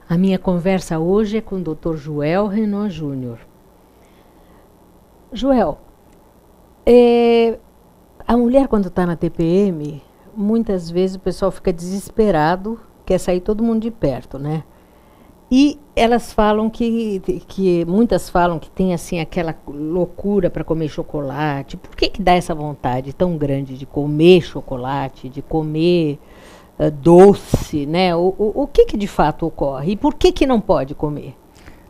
A minha conversa hoje é com o Dr. Joel Renaud Júnior. Joel, a mulher quando está na TPM, muitas vezes o pessoal fica desesperado, quer sair todo mundo de perto, né? E elas falam muitas falam que tem assim aquela loucura para comer chocolate. Por que dá essa vontade tão grande de comer chocolate, de comer doce, né? O que de fato ocorre? E por que não pode comer?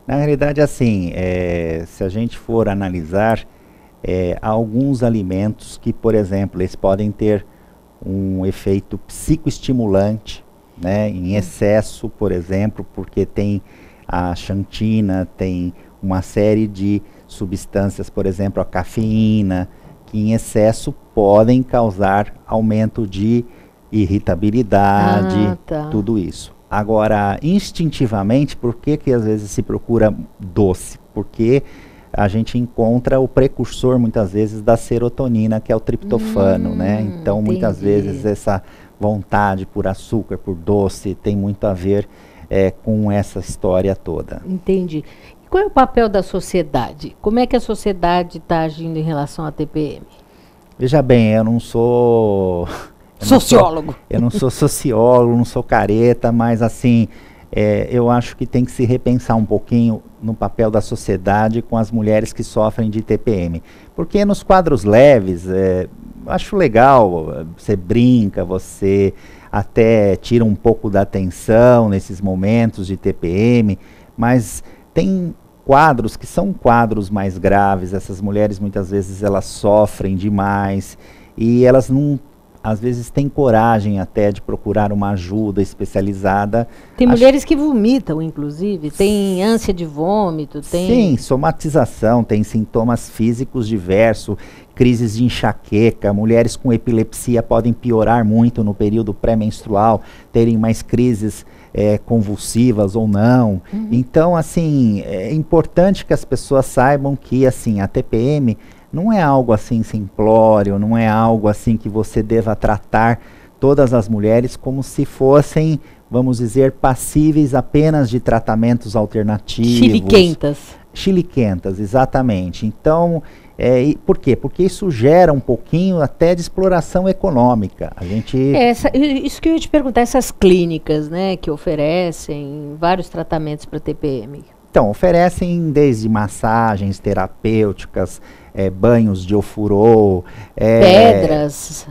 Na realidade, assim, se a gente for analisar, há alguns alimentos que, por exemplo, eles podem ter um efeito psicoestimulante, né, em excesso, por exemplo, porque tem a xantina, tem uma série de substâncias, por exemplo, a cafeína, que em excesso podem causar aumento de irritabilidade, tudo isso. Agora, instintivamente, por que às vezes se procura doce? Porque a gente encontra o precursor, muitas vezes, da serotonina, que é o triptofano, né? Então, muitas vezes, essa vontade por açúcar, por doce, tem muito a ver com essa história toda. Entendi. E qual é o papel da sociedade? Como é que a sociedade está agindo em relação à TPM? Veja bem, eu não sou... sociólogo. Eu não sou sociólogo, não sou careta, mas assim... eu acho que tem que se repensar um pouquinho no papel da sociedade com as mulheres que sofrem de TPM. Porque nos quadros leves, acho legal, você brinca, você até tira um pouco da atenção nesses momentos de TPM, mas tem quadros que são quadros mais graves, essas mulheres muitas vezes elas sofrem demais e elas não... às vezes tem coragem até de procurar uma ajuda especializada. Tem mulheres que vomitam, inclusive, tem ânsia de vômito, tem... Sim, somatização, tem sintomas físicos diversos, crises de enxaqueca, mulheres com epilepsia podem piorar muito no período pré-menstrual, terem mais crises convulsivas ou não. Então, assim, é importante que as pessoas saibam que, assim, a TPM não é algo assim simplório, não é algo assim que você deva tratar todas as mulheres como se fossem, vamos dizer, passíveis apenas de tratamentos alternativos. Chiliquentas. Chiliquentas, exatamente. Então, por quê? Porque isso gera um pouquinho até de exploração econômica. A gente... isso que eu ia te perguntar, essas clínicas, né, que oferecem vários tratamentos para TPM. Então, oferecem desde massagens terapêuticas, banhos de ofurô, pedras.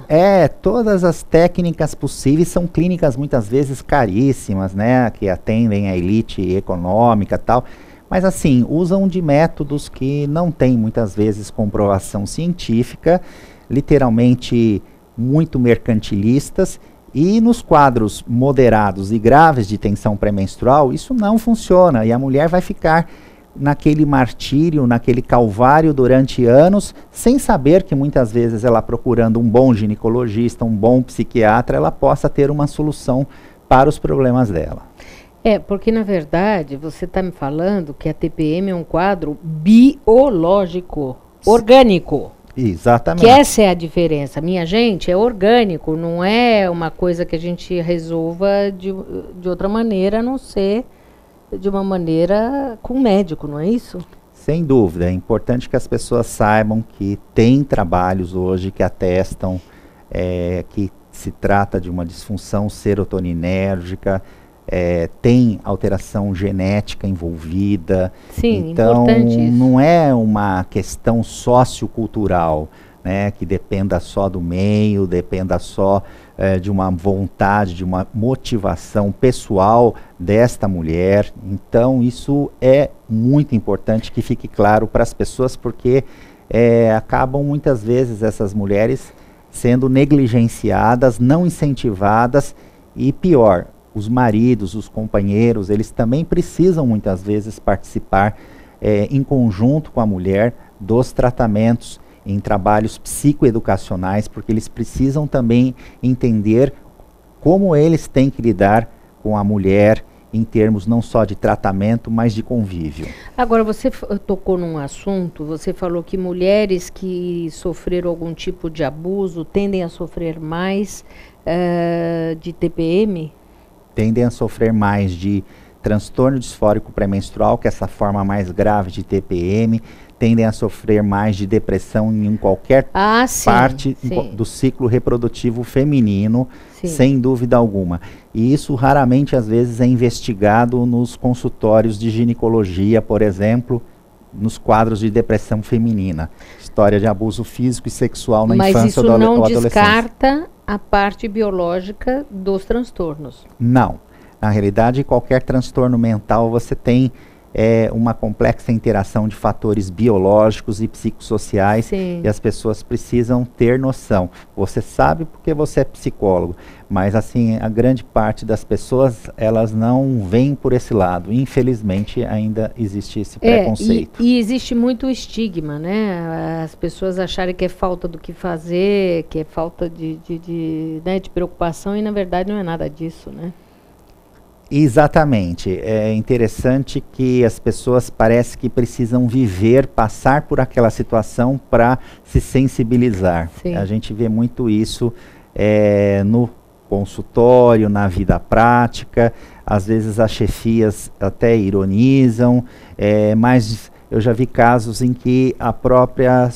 Todas as técnicas possíveis. São clínicas muitas vezes caríssimas, né, que atendem a elite econômica e tal, mas assim, usam de métodos que não têm muitas vezes comprovação científica, literalmente muito mercantilistas. E nos quadros moderados e graves de tensão pré-menstrual, isso não funciona e a mulher vai ficar naquele martírio, naquele calvário durante anos, sem saber que muitas vezes ela procurando um bom ginecologista, um bom psiquiatra, ela possa ter uma solução para os problemas dela. Porque na verdade você está me falando que a TPM é um quadro biológico, orgânico. Exatamente. Que essa é a diferença. Minha gente, é orgânico, não é uma coisa que a gente resolva de outra maneira, a não ser de uma maneira com médico, não é isso? Sem dúvida. É importante que as pessoas saibam que tem trabalhos hoje que atestam que se trata de uma disfunção serotoninérgica, tem alteração genética envolvida. Sim, então importante isso. Não é uma questão sociocultural, né, que dependa só do meio, dependa só de uma vontade, de uma motivação pessoal desta mulher. Então isso é muito importante que fique claro para as pessoas, porque acabam muitas vezes essas mulheres sendo negligenciadas, não incentivadas e pior, os maridos, os companheiros, eles também precisam muitas vezes participar em conjunto com a mulher dos tratamentos em trabalhos psicoeducacionais, porque eles precisam também entender como eles têm que lidar com a mulher em termos não só de tratamento, mas de convívio. Agora, você tocou num assunto, você falou que mulheres que sofreram algum tipo de abuso tendem a sofrer mais de TPM? Tendem a sofrer mais de transtorno disfórico pré-menstrual, que é essa forma mais grave de TPM, tendem a sofrer mais de depressão em qualquer parte do ciclo reprodutivo feminino, sem dúvida alguma. E isso raramente, às vezes, é investigado nos consultórios de ginecologia, por exemplo, nos quadros de depressão feminina. História de abuso físico e sexual na infância ou adolescência. Mas isso não descarta a parte biológica dos transtornos? Não. Na realidade, qualquer transtorno mental você tem uma complexa interação de fatores biológicos e psicossociais. Sim. E as pessoas precisam ter noção. Você sabe porque você é psicólogo, mas assim, a grande parte das pessoas, elas não veem por esse lado. Infelizmente, ainda existe esse preconceito. E existe muito estigma, né? As pessoas acharem que é falta do que fazer, que é falta de preocupação, e na verdade não é nada disso, né? Exatamente. É interessante que as pessoas parecem que precisam viver, passar por aquela situação para se sensibilizar. Sim. A gente vê muito isso no consultório, na vida prática. Às vezes as chefias até ironizam, mas eu já vi casos em que a própria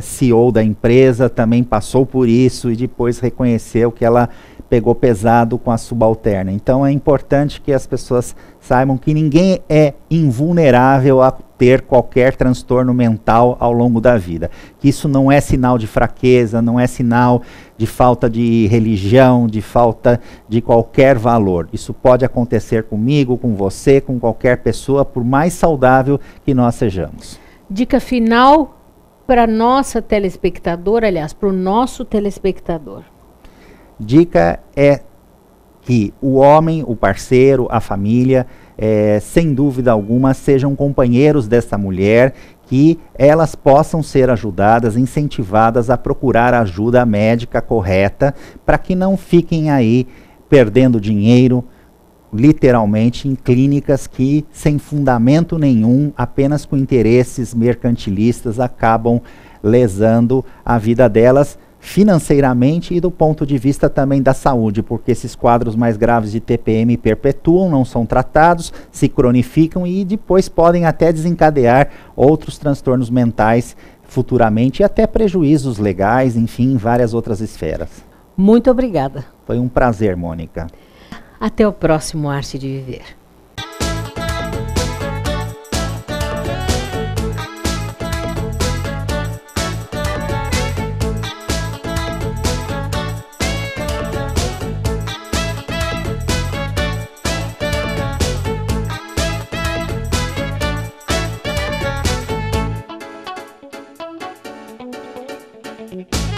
CEO da empresa também passou por isso e depois reconheceu que ela pegou pesado com a subalterna. Então é importante que as pessoas saibam que ninguém é invulnerável a ter qualquer transtorno mental ao longo da vida. Que isso não é sinal de fraqueza, não é sinal de falta de religião, de falta de qualquer valor. Isso pode acontecer comigo, com você, com qualquer pessoa, por mais saudável que nós sejamos. Dica final para nossa telespectadora, aliás, para o nosso telespectador. Dica é que o homem, o parceiro, a família, sem dúvida alguma, sejam companheiros dessa mulher, que elas possam ser ajudadas, incentivadas a procurar ajuda médica correta, para que não fiquem aí perdendo dinheiro, literalmente, em clínicas que, sem fundamento nenhum, apenas com interesses mercantilistas, acabam lesando a vida delas, financeiramente e do ponto de vista também da saúde, porque esses quadros mais graves de TPM perpetuam, não são tratados, se cronificam e depois podem até desencadear outros transtornos mentais futuramente e até prejuízos legais, enfim, em várias outras esferas. Muito obrigada. Foi um prazer, Mônica. Até o próximo Arte de Viver. Thank you.